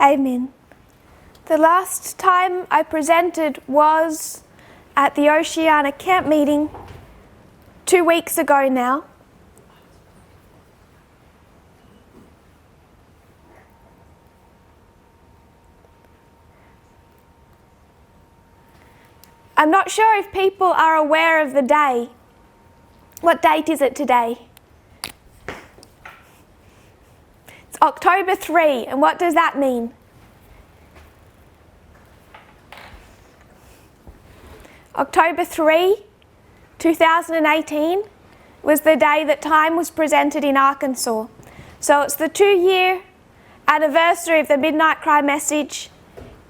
Amen. The last time I presented was at the Oceania camp meeting 2 weeks ago now. I'm not sure if people are aware of the day. What date is it today? It's October 3, and what does that mean? October 3, 2018 was the day that time was presented in Arkansas. So it's the 2-year anniversary of the Midnight Cry message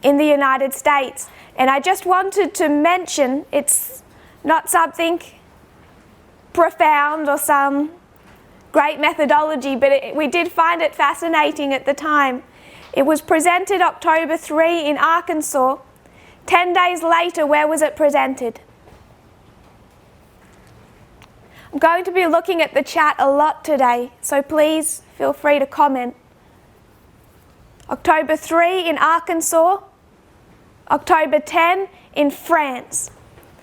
in the United States. And I just wanted to mention, it's not something profound or some great methodology, but we did find it fascinating at the time. It was presented October 3 in Arkansas. 10 days later, where was it presented? I'm going to be looking at the chat a lot today, so please feel free to comment. October 3 in Arkansas. October 10 in France.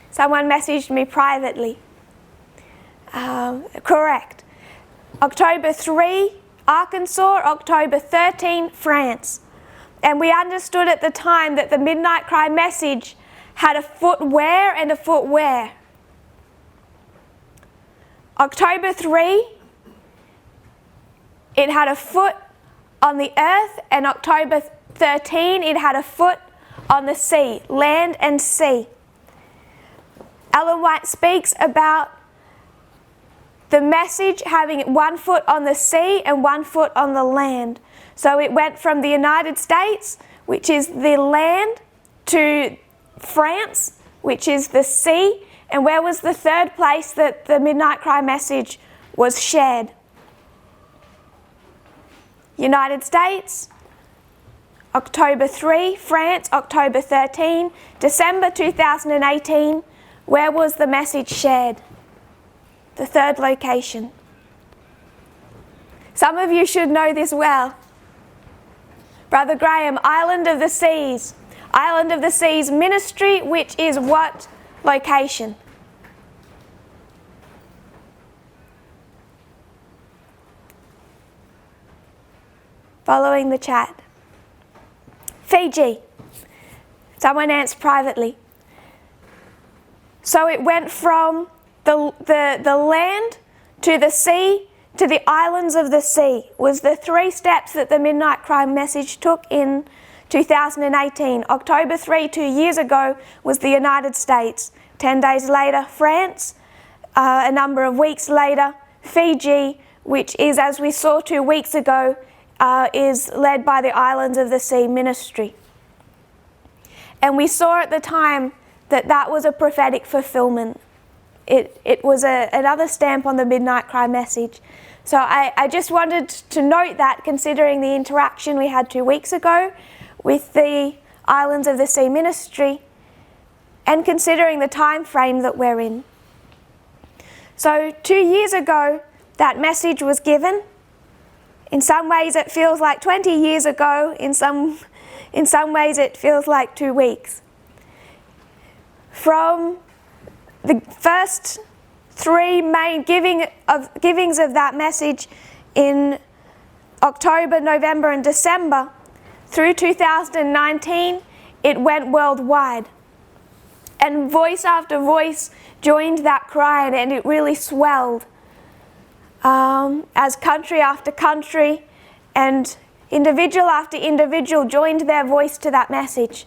Someone messaged me privately. Correct. October 3, Arkansas. October 13, France. And we understood at the time that the Midnight Cry message had a footwear and a footwear. October 3, it had a foot on the earth, and October 13, it had a foot on the sea, land and sea. Ellen White speaks about the message having 1 foot on the sea and 1 foot on the land. So it went from the United States, which is the land, to France, which is the sea. And where was the third place that the Midnight Cry message was shared? United States, October 3, France, October 13, December 2018, where was the message shared? The third location. Some of you should know this well. Brother Graham, Island of the Seas. Island of the Seas ministry, which is what location? Following the chat. Fiji. Someone answered privately. So it went from the land to the sea to the islands of the sea, was the 3 steps that the Midnight Cry message took in 2018. October 3, 2 years ago, was the United States. 10 days later, France. A number of weeks later, Fiji, which is, as we saw 2 weeks ago, is led by the Islands of the Sea ministry. And we saw at the time that that was a prophetic fulfillment. It was another stamp on the Midnight Cry message. So I just wanted to note that, considering the interaction we had 2 weeks ago with the Islands of the Sea ministry, and considering the time frame that we're in. So 2 years ago, that message was given. In some ways it feels like 20 years ago, in some ways it feels like 2 weeks. From the first 3 main givings of that message in October, November and December, through 2019, it went worldwide. And voice after voice joined that cry, and it really swelled. As country after country and individual after individual joined their voice to that message.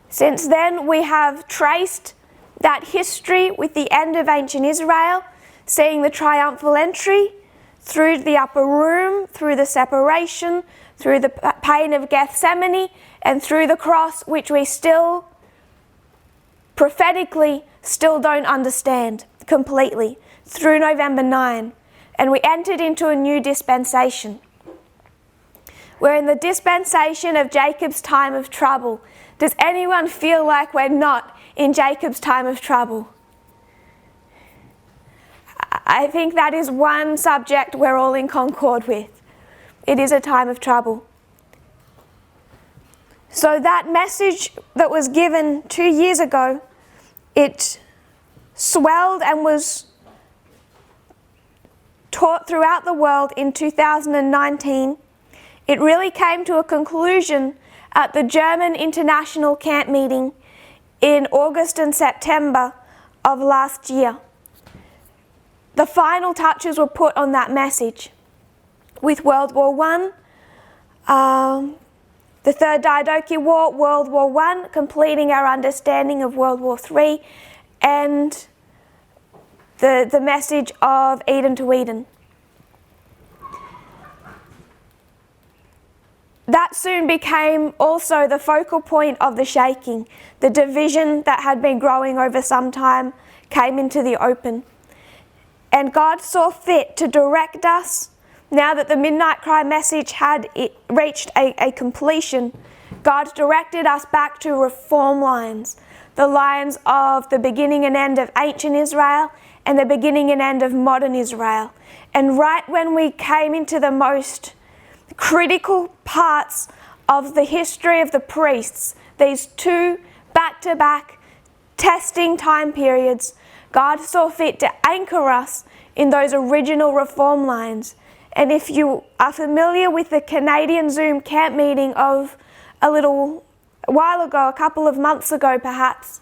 Since then, we have traced that history with the end of ancient Israel, seeing the triumphal entry through the upper room, through the separation, through the pain of Gethsemane, and through the cross, which we still prophetically still don't understand completely, through November 9. And we entered into a new dispensation. We're in the dispensation of Jacob's time of trouble. Does anyone feel like we're not in Jacob's time of trouble? I think that is one subject we're all in concord with. It is a time of trouble. So that message that was given 2 years ago, it swelled and was taught throughout the world in 2019. It really came to a conclusion at the German International Camp Meeting in August and September of last year. The final touches were put on that message with World War I, the Third Diadochi War, World War I, completing our understanding of World War III, and the message of Eden to Eden. That soon became also the focal point of the shaking. The division that had been growing over some time came into the open. And God saw fit to direct us, now that the Midnight Cry message had reached a completion. God directed us back to reform lines, the lines of the beginning and end of ancient Israel and the beginning and end of modern Israel. And right when we came into the most critical parts of the history of the priests, these two back-to-back testing time periods, God saw fit to anchor us in those original reform lines. And if you are familiar with the Canadian Zoom camp meeting of a little while ago, a couple of months ago perhaps,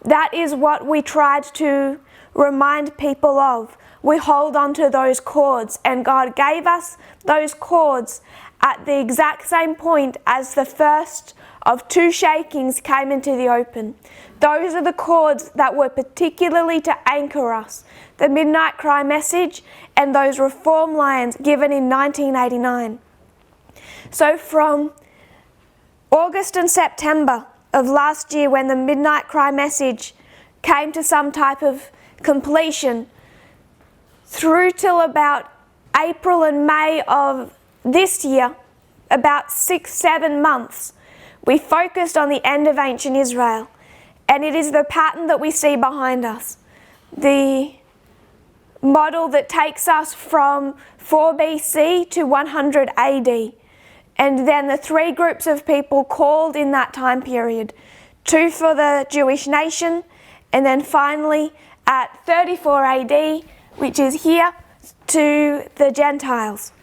that is what we tried to remind people of. We hold on to those cords, and God gave us those cords at the exact same point as the first of two shakings came into the open. Those are the cords that were particularly to anchor us. The Midnight Cry message and those reform lines given in 1989. So from August and September of last year, when the Midnight Cry message came to some type of completion, through till about April and May of this year, about 6-7 months, we focused on the end of ancient Israel. And it is the pattern that we see behind us. The model that takes us from 4 BC to 100 AD. And then the three groups of people called in that time period. 2 for the Jewish nation, and then finally at 34 AD, which is here, to the Gentiles.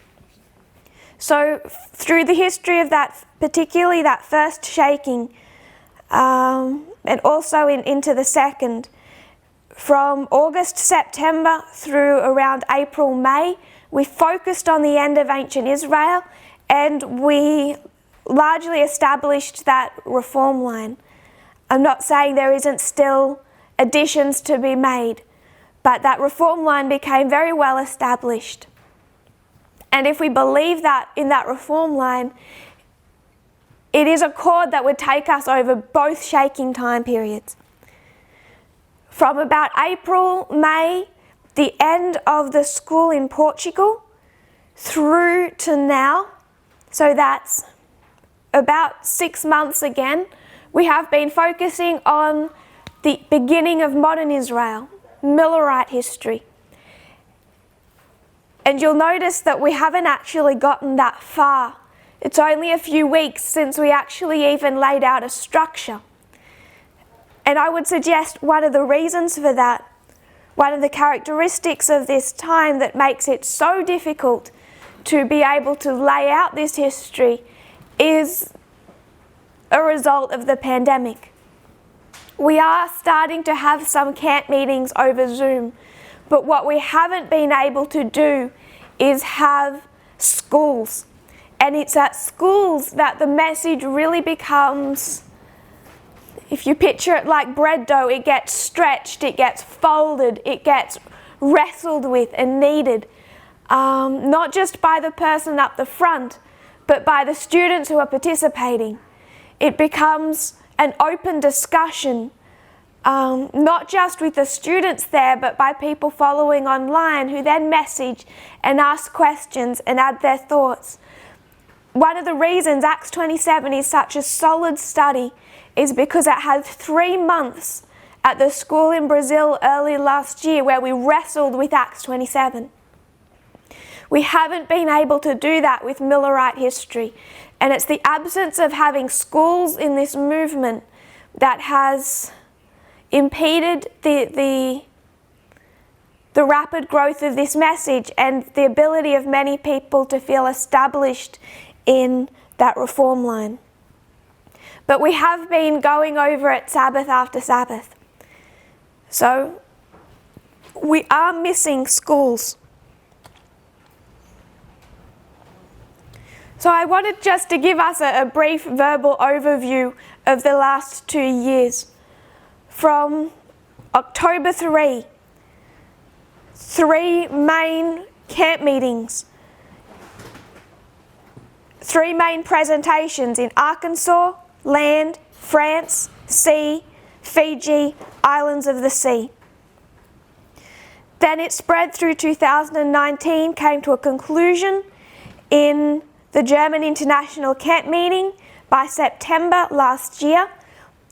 So through the history of that, particularly that first shaking, and also into the second, from August, September through around April, May, we focused on the end of ancient Israel, and we largely established that reform line. I'm not saying there isn't still additions to be made, but that reform line became very well established. And if we believe that in that reform line, it is a cord that would take us over both shaking time periods. From about April, May, the end of the school in Portugal, through to now, so that's about 6 months again, we have been focusing on the beginning of modern Israel, Millerite history. And you'll notice that we haven't actually gotten that far. It's only a few weeks since we actually even laid out a structure. And I would suggest one of the reasons for that, one of the characteristics of this time that makes it so difficult to be able to lay out this history, is a result of the pandemic. We are starting to have some camp meetings over Zoom, but what we haven't been able to do is have schools. And it's at schools that the message really becomes, if you picture it like bread dough, it gets stretched, it gets folded, it gets wrestled with and kneaded. Not just by the person up the front, but by the students who are participating. It becomes an open discussion, not just with the students there, but by people following online who then message and ask questions and add their thoughts. One of the reasons Acts 27 is such a solid study is because it had 3 months at the school in Brazil early last year where we wrestled with Acts 27. We haven't been able to do that with Millerite history. And it's the absence of having schools in this movement that has impeded the rapid growth of this message and the ability of many people to feel established in that reform line. But we have been going over it Sabbath after Sabbath. So we are missing schools. So I wanted just to give us a brief verbal overview of the last 2 years. From October 3 main camp meetings, 3 main presentations in Arkansas, land, France, sea, Fiji, islands of the sea. Then it spread through 2019, came to a conclusion in the German International Camp Meeting by September last year.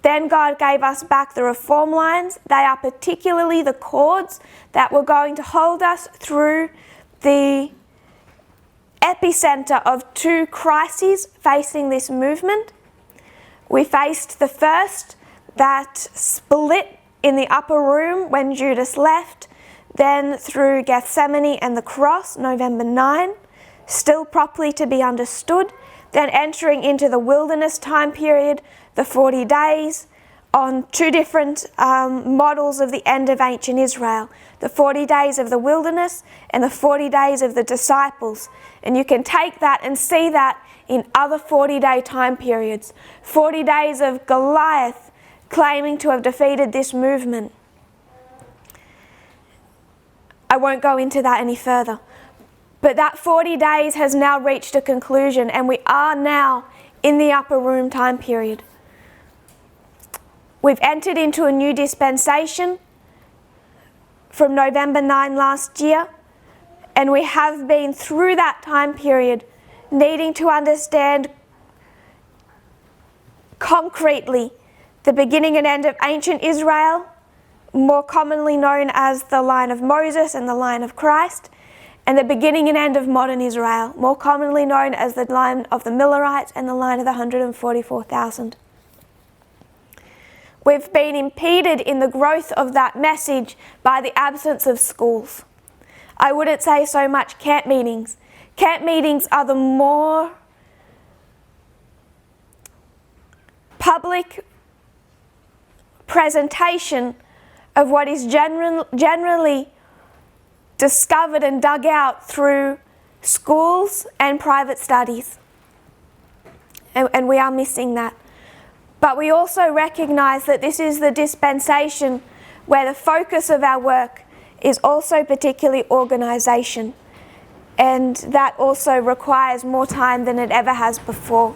Then God gave us back the reform lines. They are particularly the cords that were going to hold us through the epicenter of 2 crises facing this movement. We faced the first, that split in the upper room when Judas left, then through Gethsemane and the cross, November 9, still properly to be understood, then entering into the wilderness time period, the 40 days, on 2 different models of the end of ancient Israel, the 40 days of the wilderness and the 40 days of the disciples. And you can take that and see that in other 40-day time periods. 40 days of Goliath claiming to have defeated this movement. I won't go into that any further. But that 40 days has now reached a conclusion, and we are now in the upper room time period. We've entered into a new dispensation from November 9 last year, and we have been through that time period needing to understand concretely the beginning and end of ancient Israel, more commonly known as the line of Moses and the line of Christ, and the beginning and end of modern Israel, more commonly known as the line of the Millerites and the line of the 144,000. We've been impeded in the growth of that message by the absence of schools. I wouldn't say so much camp meetings. Camp meetings are the more public presentation of what is generally discovered and dug out through schools and private studies. And we are missing that. But we also recognize that this is the dispensation where the focus of our work is also particularly organisation. And that also requires more time than it ever has before.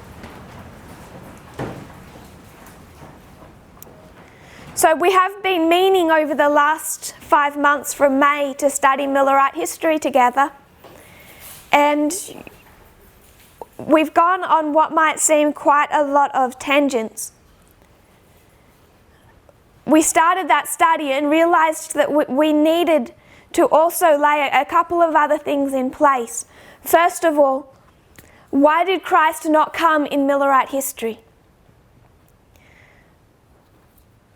So we have been meaning over the last 5 months from May to study Millerite history together. And we've gone on what might seem quite a lot of tangents. We started that study and realized that we needed to also lay a couple of other things in place. First of all, why did Christ not come in Millerite history?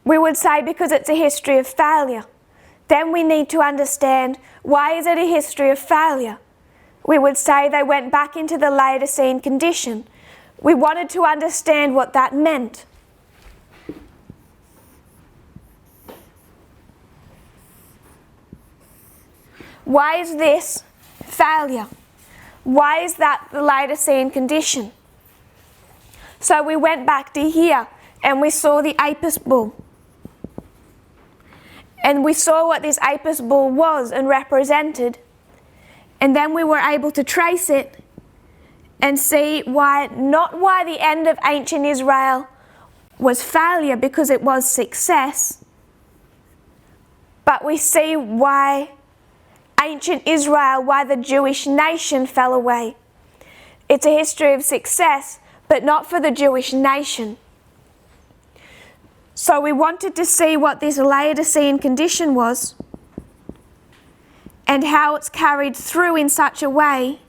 We would say because it's a history of failure. Then we need to understand, why is it a history of failure? We would say they went back into the Laodicean condition. We wanted to understand what that meant. Why is this failure? Why is that the Laodicean condition? So we went back to here and we saw the Apis bull. And we saw what this Apis bull was and represented. And then we were able to trace it and see not why the end of ancient Israel was failure, because it was success, but we see why ancient Israel, why the Jewish nation fell away. It's a history of success, but not for the Jewish nation. So we wanted to see what this Laodicean condition was and how it's carried through in such a way,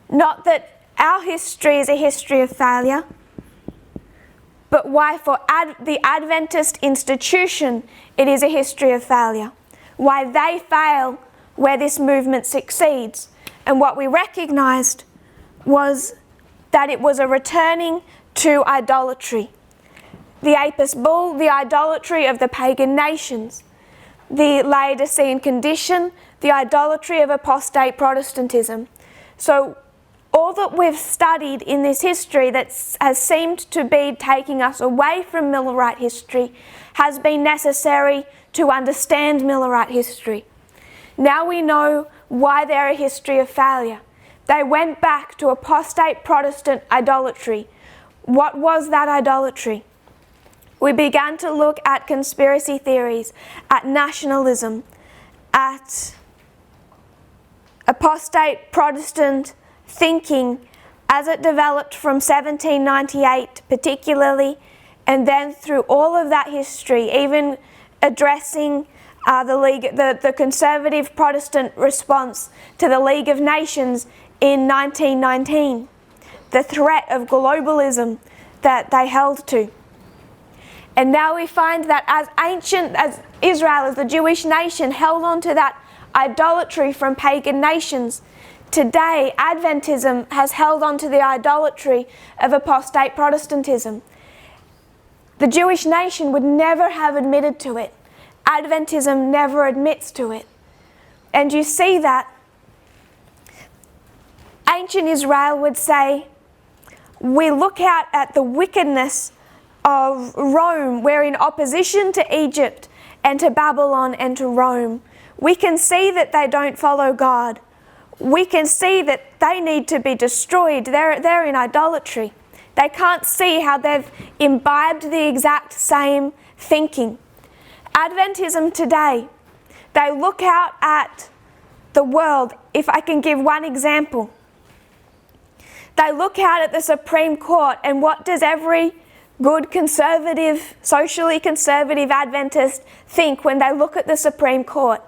not that our history is a history of failure, but why for the Adventist institution it is a history of failure. Why they fail where this movement succeeds. And what we recognised was that it was a returning to idolatry. The Apis bull, the idolatry of the pagan nations, the Laodicean condition, the idolatry of apostate Protestantism. So all that we've studied in this history that has seemed to be taking us away from Millerite history has been necessary to understand Millerite history. Now we know why they're a history of failure. They went back to apostate Protestant idolatry. What was that idolatry? We began to look at conspiracy theories, at nationalism, at apostate Protestant thinking as it developed from 1798 particularly, and then through all of that history, even addressing the conservative Protestant response to the League of Nations in 1919, the threat of globalism that they held to. And now we find that as Israel, as the Jewish nation, held on to that idolatry from pagan nations, today Adventism has held on to the idolatry of apostate Protestantism. The Jewish nation would never have admitted to it. Adventism never admits to it. And you see that ancient Israel would say, we look out at the wickedness of Rome. We're in opposition to Egypt and to Babylon and to Rome. We can see that they don't follow God. We can see that they need to be destroyed. They're in idolatry. They can't see how they've imbibed the exact same thinking. Adventism today, they look out at the world. If I can give one example, they look out at the Supreme Court, and what does every good conservative, socially conservative Adventist think when they look at the Supreme Court?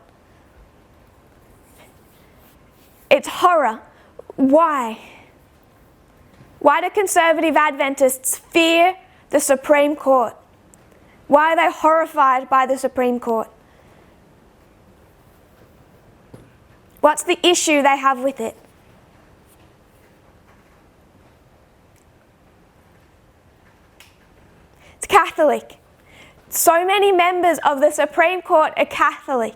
It's horror. Why? Why do conservative Adventists fear the Supreme Court? Why are they horrified by the Supreme Court? What's the issue they have with it? It's Catholic. So many members of the Supreme Court are Catholic.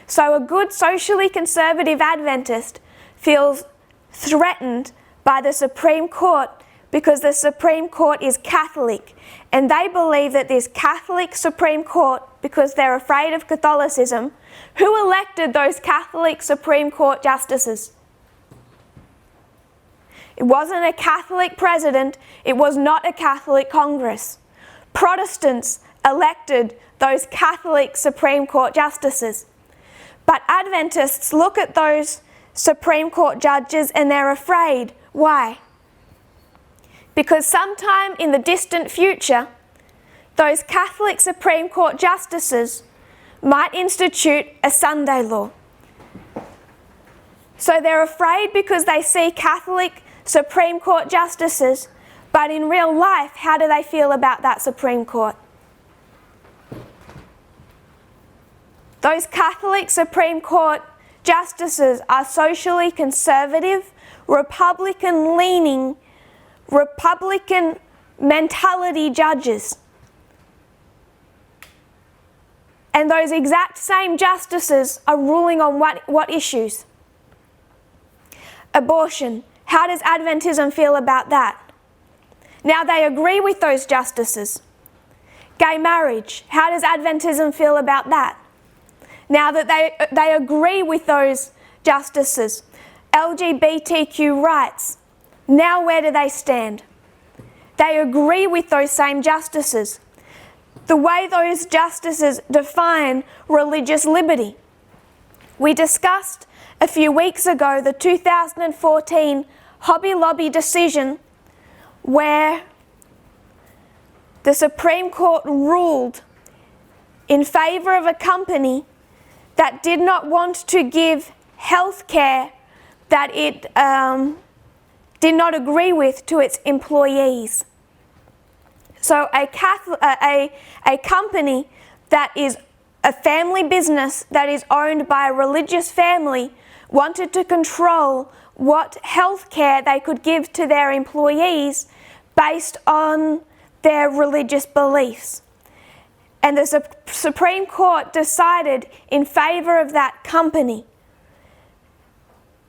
So a good socially conservative Adventist feels threatened by the Supreme Court because the Supreme Court is Catholic. And they believe that this Catholic Supreme Court, because they're afraid of Catholicism, who elected those Catholic Supreme Court justices? It wasn't a Catholic president. It was not a Catholic Congress. Protestants elected those Catholic Supreme Court justices. But Adventists look at those Supreme Court judges and they're afraid. Why? Because sometime in the distant future, those Catholic Supreme Court justices might institute a Sunday law. So they're afraid because they see Catholic Supreme Court justices, but in real life, how do they feel about that Supreme Court? Those Catholic Supreme Court justices are socially conservative, Republican-leaning, Republican mentality judges. And those exact same justices are ruling on what issues? Abortion. How does Adventism feel about that? Now they agree with those justices. Gay marriage. How does Adventism feel about that? Now that they agree with those justices. LGBTQ rights. Now where do they stand? They agree with those same justices. The way those justices define religious liberty. We discussed a few weeks ago the 2014 Hobby Lobby decision where the Supreme Court ruled in favour of a company that did not want to give health care that it did not agree with to its employees. So a company that is a family business that is owned by a religious family wanted to control what health care they could give to their employees based on their religious beliefs. And the Supreme Court decided in favour of that company.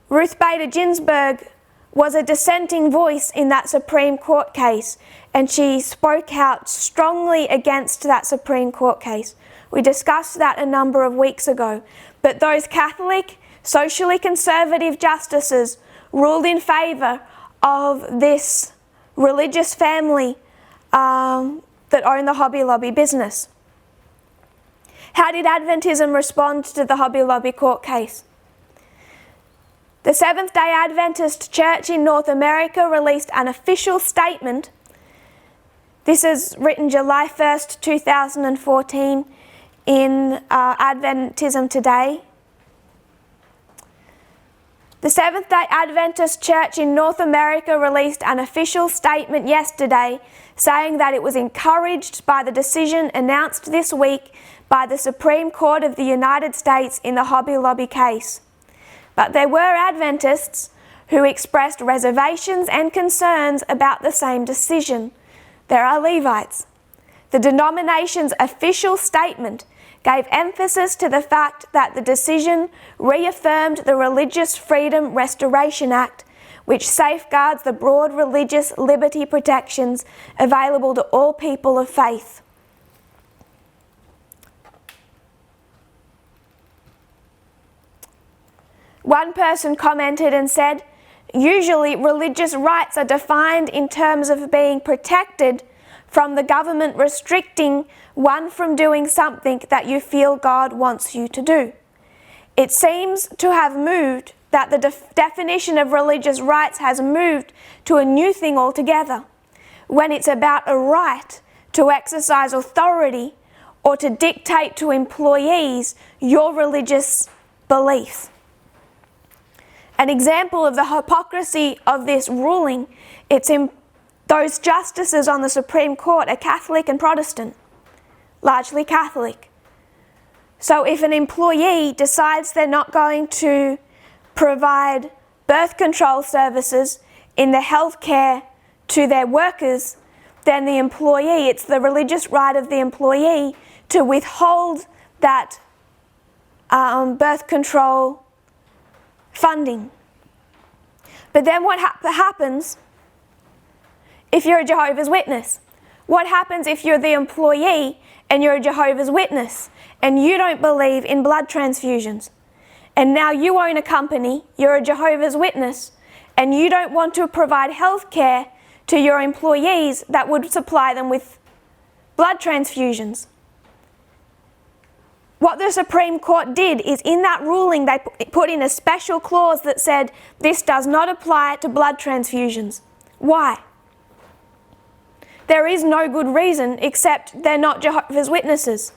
Ruth Bader Ginsburg was a dissenting voice in that Supreme Court case, and she spoke out strongly against that Supreme Court case. We discussed that a number of weeks ago. But those Catholic, socially conservative justices ruled in favour of this religious family that owned the Hobby Lobby business. How did Adventism respond to the Hobby Lobby court case? The Seventh-day Adventist Church in North America released an official statement. This is written July 1st, 2014 in Adventism Today. The Seventh-day Adventist Church in North America released an official statement yesterday saying that it was encouraged by the decision announced this week by the Supreme Court of the United States in the Hobby Lobby case. But there were Adventists who expressed reservations and concerns about the same decision. There are Levites. The denomination's official statement gave emphasis to the fact that the decision reaffirmed the Religious Freedom Restoration Act, which safeguards the broad religious liberty protections available to all people of faith. One person commented and said, "Usually religious rights are defined in terms of being protected from the government restricting one from doing something that you feel God wants you to do. It seems to have moved that the definition of religious rights has moved to a new thing altogether, when it's about a right to exercise authority or to dictate to employees your religious belief." An example of the hypocrisy of this ruling, it's in those justices on the Supreme Court are Catholic and Protestant, largely Catholic. So if an employee decides they're not going to provide birth control services in the healthcare to their workers, then the employee, it's the religious right of the employee to withhold that birth control funding. But then what happens if you're a Jehovah's Witness? What happens if you're the employee and you're a Jehovah's Witness and you don't believe in blood transfusions? And now you own a company, you're a Jehovah's Witness, and you don't want to provide health care to your employees that would supply them with blood transfusions. What the Supreme Court did is in that ruling they put in a special clause that said this does not apply to blood transfusions. Why? There is no good reason except they're not Jehovah's Witnesses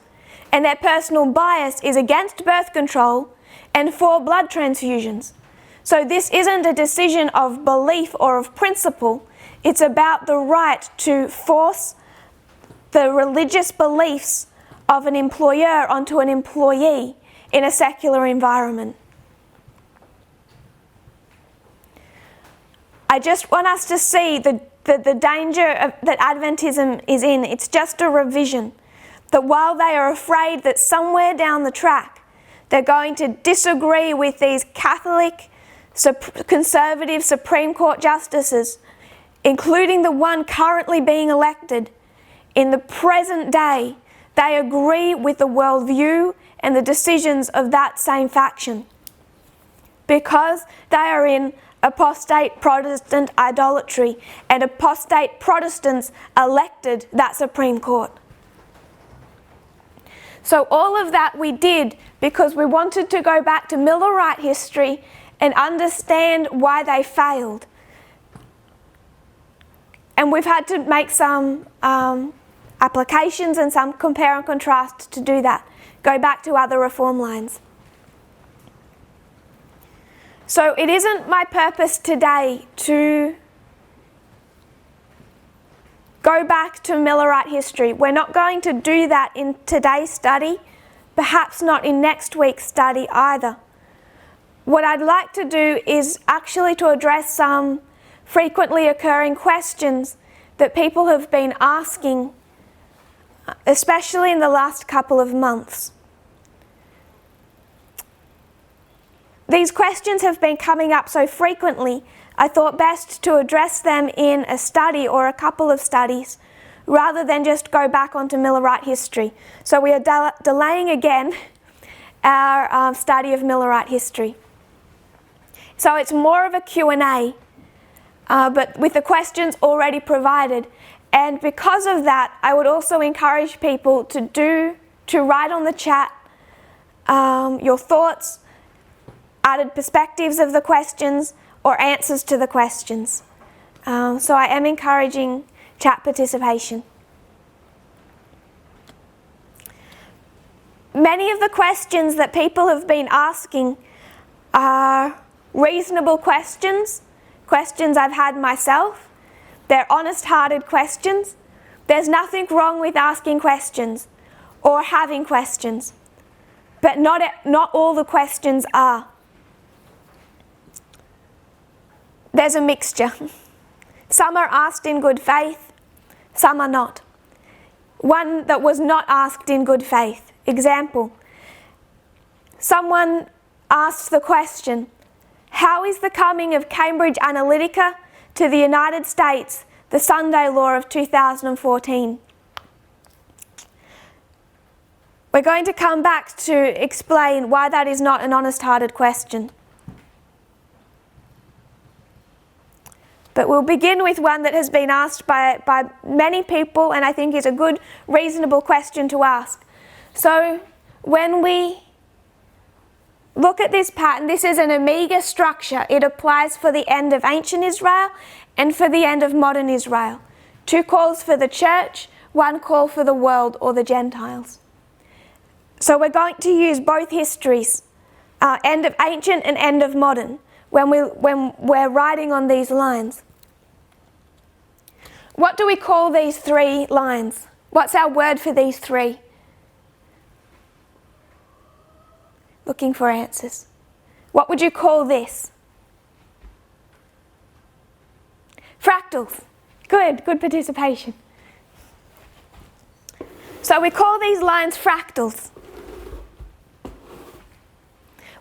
and their personal bias is against birth control and for blood transfusions. So this isn't a decision of belief or of principle, it's about the right to force the religious beliefs of an employer onto an employee in a secular environment. I just want us to see the danger that Adventism is in. It's just a revision. That while they are afraid that somewhere down the track they're going to disagree with these Catholic, conservative Supreme Court justices, including the one currently being elected, in the present day, they agree with the worldview and the decisions of that same faction because they are in apostate Protestant idolatry, and apostate Protestants elected that Supreme Court. So all of that we did because we wanted to go back to Millerite history and understand why they failed. And we've had to make some applications and some compare and contrast to do that. Go back to other reform lines. So it isn't my purpose today to go back to Millerite history. We're not going to do that in today's study, perhaps not in next week's study either. What I'd like to do is actually to address some frequently occurring questions that people have been asking, especially in the last couple of months. These questions have been coming up so frequently, I thought best to address them in a study or a couple of studies rather than just go back onto Millerite history. So we are delaying again our study of Millerite history. So it's more of a Q&A, but with the questions already provided. And because of that, I would also encourage people to write on the chat your thoughts, added perspectives of the questions, or answers to the questions. So I am encouraging chat participation. Many of the questions that people have been asking are reasonable questions, questions I've had myself. They're honest-hearted questions. There's nothing wrong with asking questions or having questions, but not all the questions are. There's a mixture. Some are asked in good faith, some are not. One that was not asked in good faith. Example, someone asked the question, how is the coming of Cambridge Analytica to the United States the Sunday law of 2014? We're going to come back to explain why that is not an honest-hearted question. But we'll begin with one that has been asked by many people and I think is a good, reasonable question to ask. So when we look at this pattern, this is an omega structure. It applies for the end of ancient Israel and for the end of modern Israel. 2 calls for the church, 1 call for the world or the Gentiles. So we're going to use both histories, end of ancient and end of modern, when we're writing on these lines. What do we call these 3 lines? What's our word for these 3? Looking for answers. What would you call this? Fractals. Good participation. So we call these lines fractals.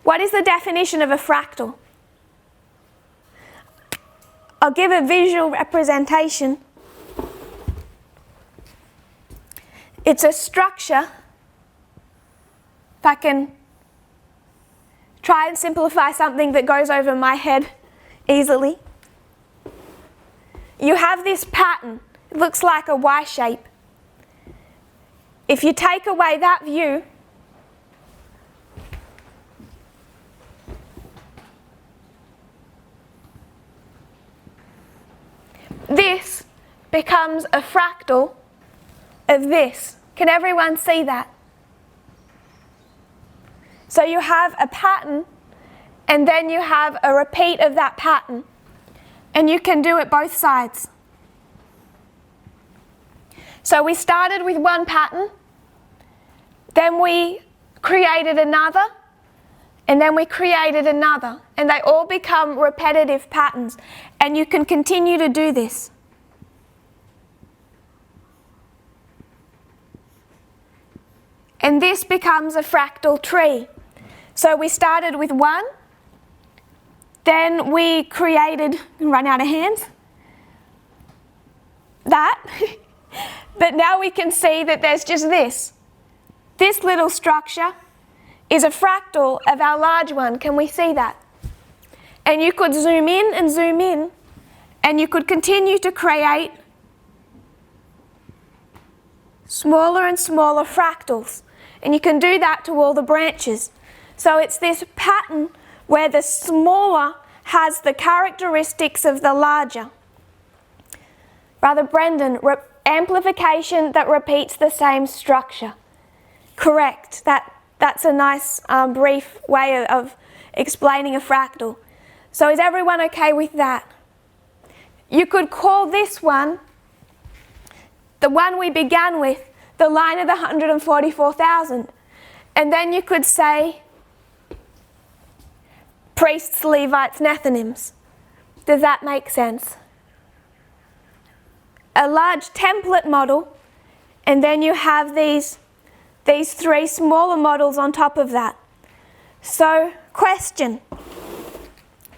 What is the definition of a fractal? I'll give a visual representation. It's a structure, if I can try and simplify something that goes over my head easily. You have this pattern, it looks like a Y shape. If you take away that view, this becomes a fractal of this. Can everyone see that? So you have a pattern and then you have a repeat of that pattern, and you can do it both sides. So we started with one pattern, then we created another, and then we created another, and they all become repetitive patterns, and you can continue to do this. And this becomes a fractal tree. So we started with one, then we created, run out of hands, that, but now we can see that there's just this. This little structure is a fractal of our large one. Can we see that? And you could zoom in, and you could continue to create smaller and smaller fractals. And you can do that to all the branches. So it's this pattern where the smaller has the characteristics of the larger. Brother Brendan, amplification that repeats the same structure. Correct. That's a nice brief way of explaining a fractal. So is everyone okay with that? You could call this one the one we began with, the line of the 144,000. And then you could say priests, Levites, Nethinims. Does that make sense? A large template model, and then you have these three smaller models on top of that. So, question.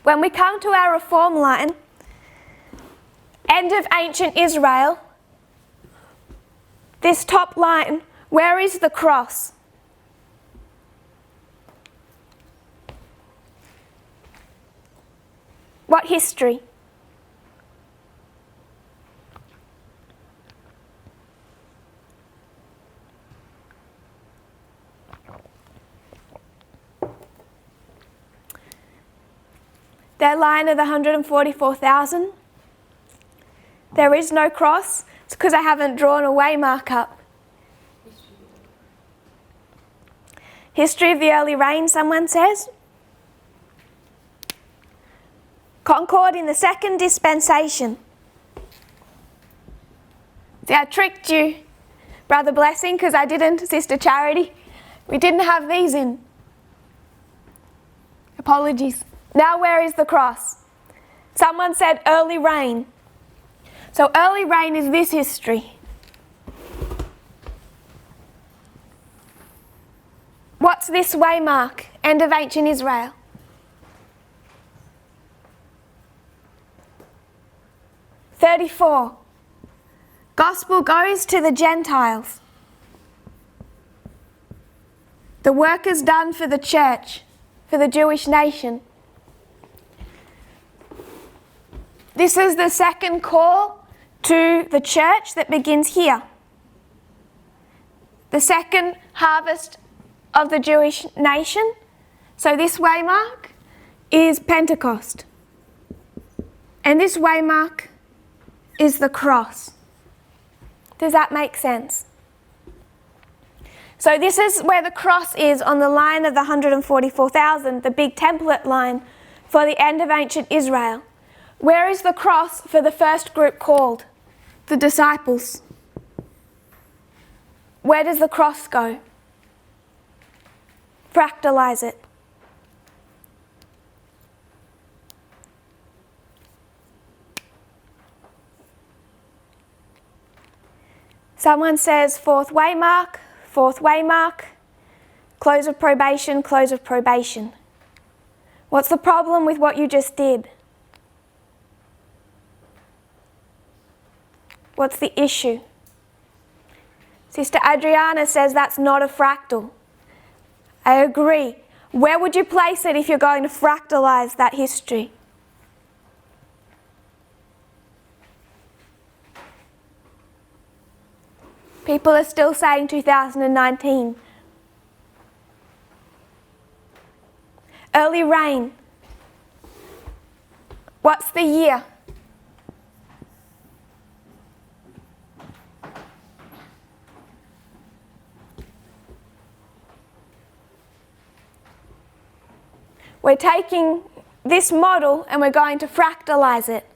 When we come to our reform line, end of ancient Israel, this top line, where is the cross? What history? That line of the 144,000, there is no cross. It's because I haven't drawn a waymark up. History of the early rain, someone says. Concord in the second dispensation. See, I tricked you, Brother Blessing, because I didn't, Sister Charity. We didn't have these in. Apologies. Now where is the cross? Someone said early rain. So early rain is this history. What's this waymark? End of ancient Israel. "34. Gospel goes to the Gentiles. The work is done for the church, for the Jewish nation." This is the second call to the church that begins here. The second harvest of the Jewish nation. So this waymark is Pentecost. And this waymark is the cross. Does that make sense? So this is where the cross is on the line of the 144,000, the big template line for the end of ancient Israel. Where is the cross for the first group called? The disciples. Where does the cross go? Fractalize it. Someone says fourth waymark, close of probation, close of probation. What's the problem with what you just did? What's the issue? Sister Adriana says that's not a fractal. I agree. Where would you place it if you're going to fractalize that history? People are still saying 2019. Early rain. What's the year? We're taking this model and we're going to fractalize it.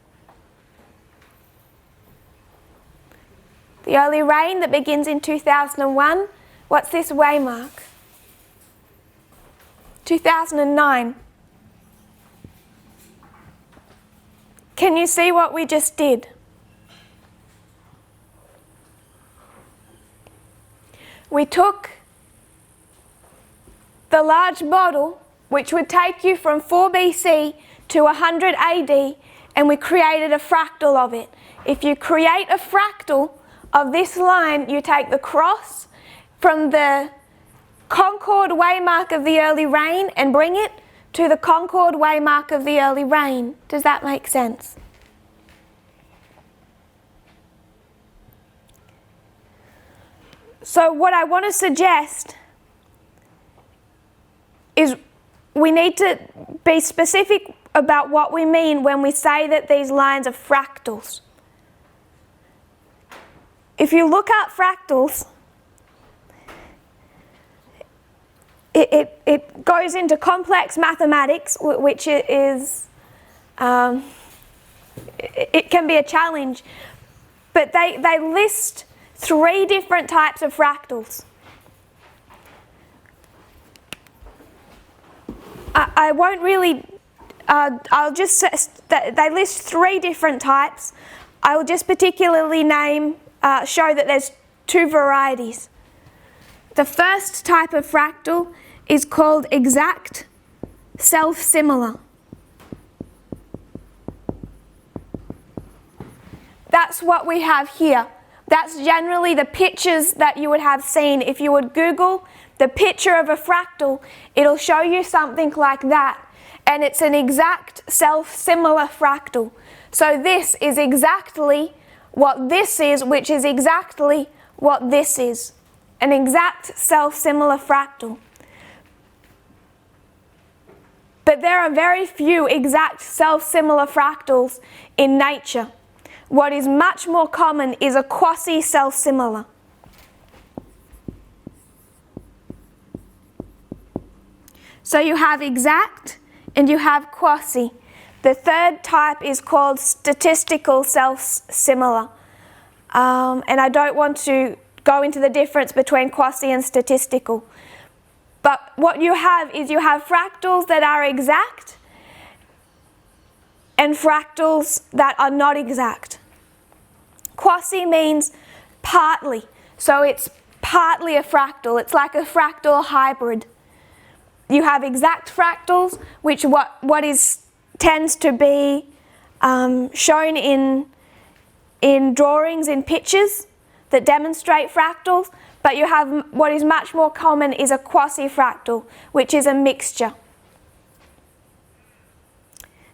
The early rain that begins in 2001, what's this waymark? 2009. Can you see what we just did? We took the large model, which would take you from 4 BC to 100 AD, and we created a fractal of it. If you create a fractal of this line, you take the cross from the Concord waymark of the early rain and bring it to the Concord waymark of the early rain. Does that make sense? So what I want to suggest is we need to be specific about what we mean when we say that these lines are fractals. If you look up fractals, it goes into complex mathematics, which is, it can be a challenge. But they list 3 different types of fractals. I won't really, I'll just, they list 3 different types. I will just particularly show that there's 2 varieties. The first type of fractal is called exact self-similar. That's what we have here. That's generally the pictures that you would have seen. If you would Google the picture of a fractal, it'll show you something like that. And it's an exact self-similar fractal. So this is exactly what this is, which is exactly what this is. An exact self-similar fractal. But there are very few exact self-similar fractals in nature. What is much more common is a quasi-self-similar. So you have exact and you have quasi. The third type is called statistical self-similar. And I don't want to go into the difference between quasi and statistical. But what you have is you have fractals that are exact and fractals that are not exact. Quasi means partly. So it's partly a fractal. It's like a fractal hybrid. You have exact fractals, which tends to be shown in drawings, in pictures that demonstrate fractals, but you have what is much more common is a quasi-fractal, which is a mixture.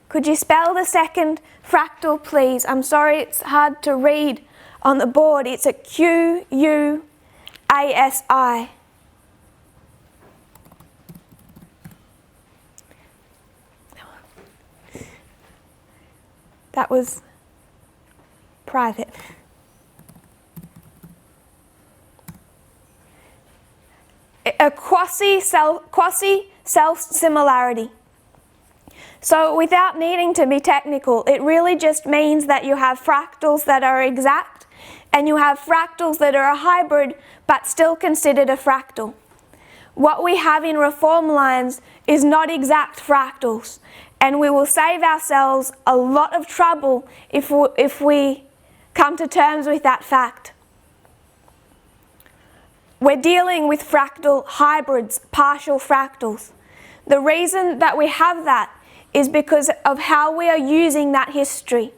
Could you spell the second fractal, please? I'm sorry, it's hard to read on the board. It's a Q-U-A-S-I. That was private. A quasi-self-similarity. So without needing to be technical, it really just means that you have fractals that are exact and you have fractals that are a hybrid but still considered a fractal. What we have in reform lines is not exact fractals, and we will save ourselves a lot of trouble if we come to terms with that fact. We're dealing with fractal hybrids, partial fractals. The reason that we have that is because of how we are using that history.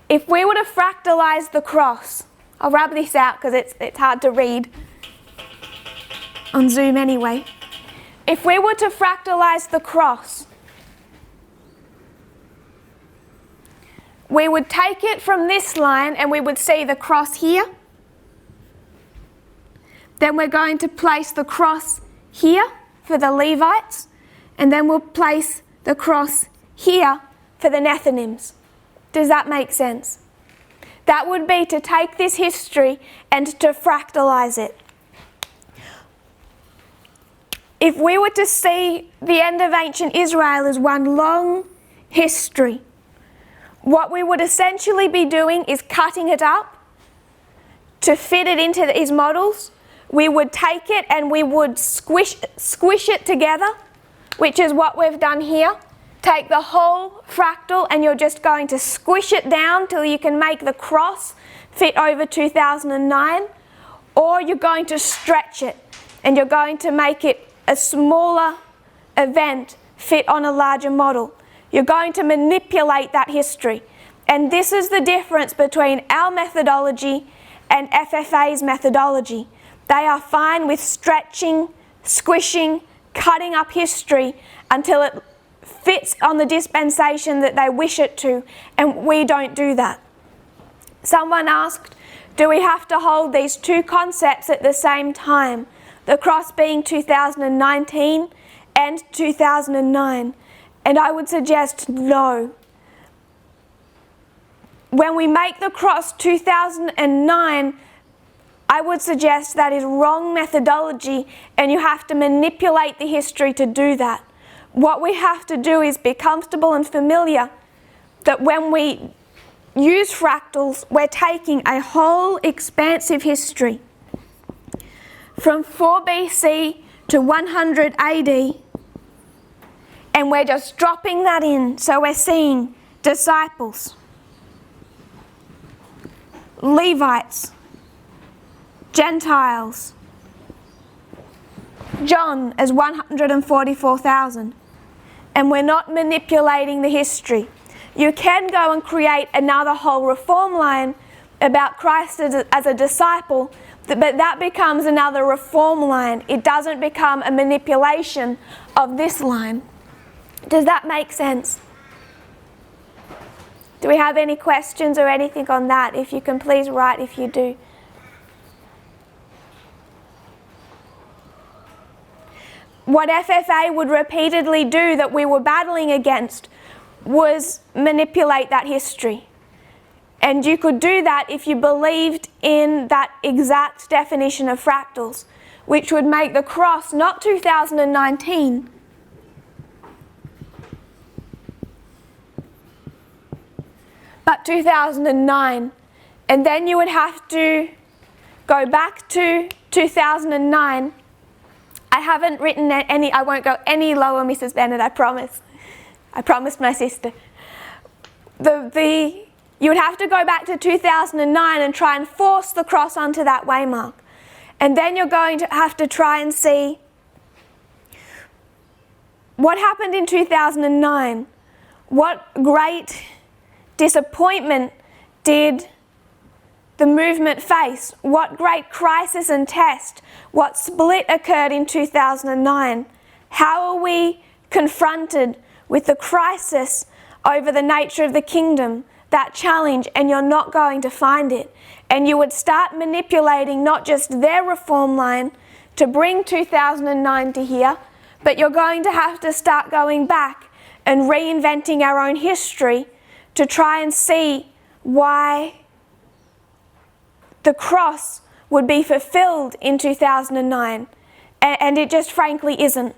If we were to fractalize the cross, I'll rub this out because it's hard to read on Zoom anyway. If we were to fractalize the cross, we would take it from this line and we would see the cross here. Then we're going to place the cross here for the Levites, and then we'll place the cross here for the Nethinims. Does that make sense? That would be to take this history and to fractalize it. If we were to see the end of ancient Israel as one long history, what we would essentially be doing is cutting it up to fit it into these models. We would take it and we would squish it together, which is what we've done here. Take the whole fractal and you're just going to squish it down till you can make the cross fit over 2009, or you're going to stretch it and you're going to make it a smaller event fit on a larger model. You're going to manipulate that history. And this is the difference between our methodology and FFA's methodology. They are fine with stretching, squishing, cutting up history until it fits on the dispensation that they wish it to, and we don't do that. Someone asked, do we have to hold these 2 concepts at the same time? The cross being 2019 and 2009. And I would suggest no. When we make the cross 2009, I would suggest that is wrong methodology, and you have to manipulate the history to do that. What we have to do is be comfortable and familiar that when we use fractals, we're taking a whole expansive history from 4 BC to 100 AD, and we're just dropping that in. So we're seeing disciples, Levites, Gentiles, John as 144,000, and we're not manipulating the history. You can go and create another whole reform line about Christ as a disciple, but that becomes another reform line. It doesn't become a manipulation of this line. Does that make sense? Do we have any questions or anything on that? If you can please write if you do. What FFA would repeatedly do that we were battling against was manipulate that history. And you could do that if you believed in that exact definition of fractals, which would make the cross not 2019, but 2009. And then you would have to go back to 2009. I haven't written any, I won't go any lower, Mrs. Bennett, I promise. I promised my sister. You would have to go back to 2009 and try and force the cross onto that waymark. And then you're going to have to try and see what happened in 2009. What great disappointment did the movement face? What great crisis and test? What split occurred in 2009? How are we confronted with the crisis over the nature of the kingdom, that challenge, and you're not going to find it? And you would start manipulating not just their reform line to bring 2009 to here, but you're going to have to start going back and reinventing our own history to try and see why the cross would be fulfilled in 2009. And it just frankly isn't,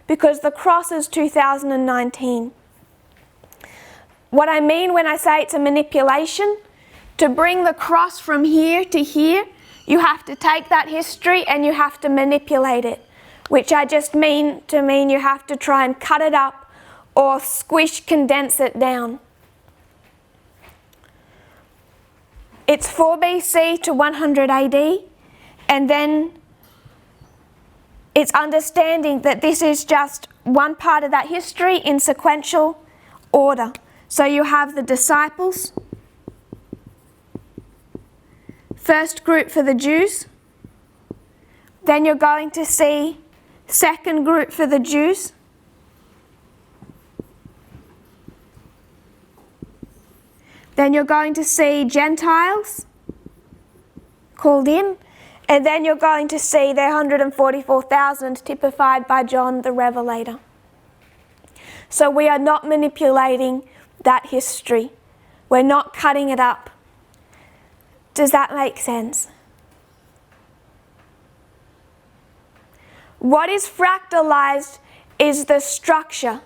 because the cross is 2019. What I mean when I say it's a manipulation, to bring the cross from here to here, you have to take that history and you have to manipulate it, which I just mean you have to try and cut it up or condense it down. It's 4 BC to 100 AD, and then it's understanding that this is just one part of that history in sequential order. So you have the disciples, first group for the Jews, then you're going to see second group for the Jews, then you're going to see Gentiles called in, and then you're going to see the 144,000 typified by John the Revelator. So we are not manipulating that history. We're not cutting it up. Does that make sense? What is fractalized is the structure.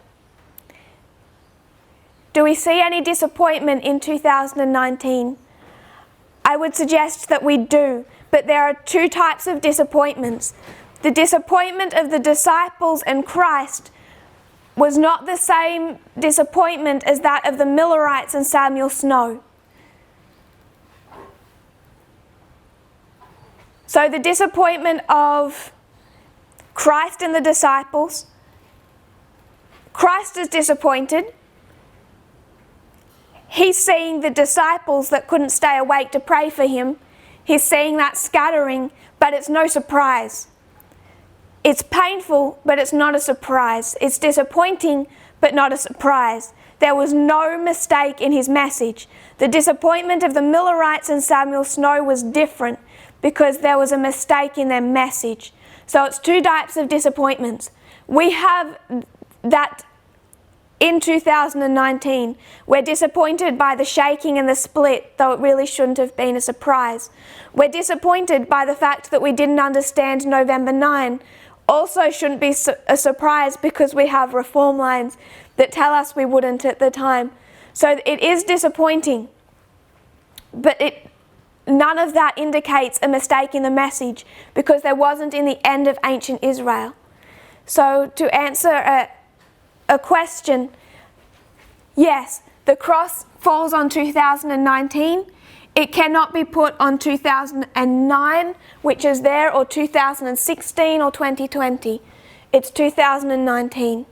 Do we see any disappointment in 2019? I would suggest that we do, but there are two types of disappointments. The disappointment of the disciples and Christ was not the same disappointment as that of the Millerites and Samuel Snow. So the disappointment of Christ and the disciples, Christ is disappointed. He's seeing the disciples that couldn't stay awake to pray for him. He's seeing that scattering, but it's no surprise. It's painful, but it's not a surprise. It's disappointing, but not a surprise. There was no mistake in his message. The disappointment of the Millerites and Samuel Snow was different because there was a mistake in their message. So it's two types of disappointments. We have that in 2019. We're disappointed by the shaking and the split, though it really shouldn't have been a surprise. We're disappointed by the fact that we didn't understand November 9. Also shouldn't be a surprise because we have reform lines that tell us we wouldn't at the time. So it is disappointing, but none of that indicates a mistake in the message, because there wasn't in the end of ancient Israel. So to answer a question, yes, the cross falls on 2019. It cannot be put on 2009, which is there, or 2016 or 2020. It's 2019.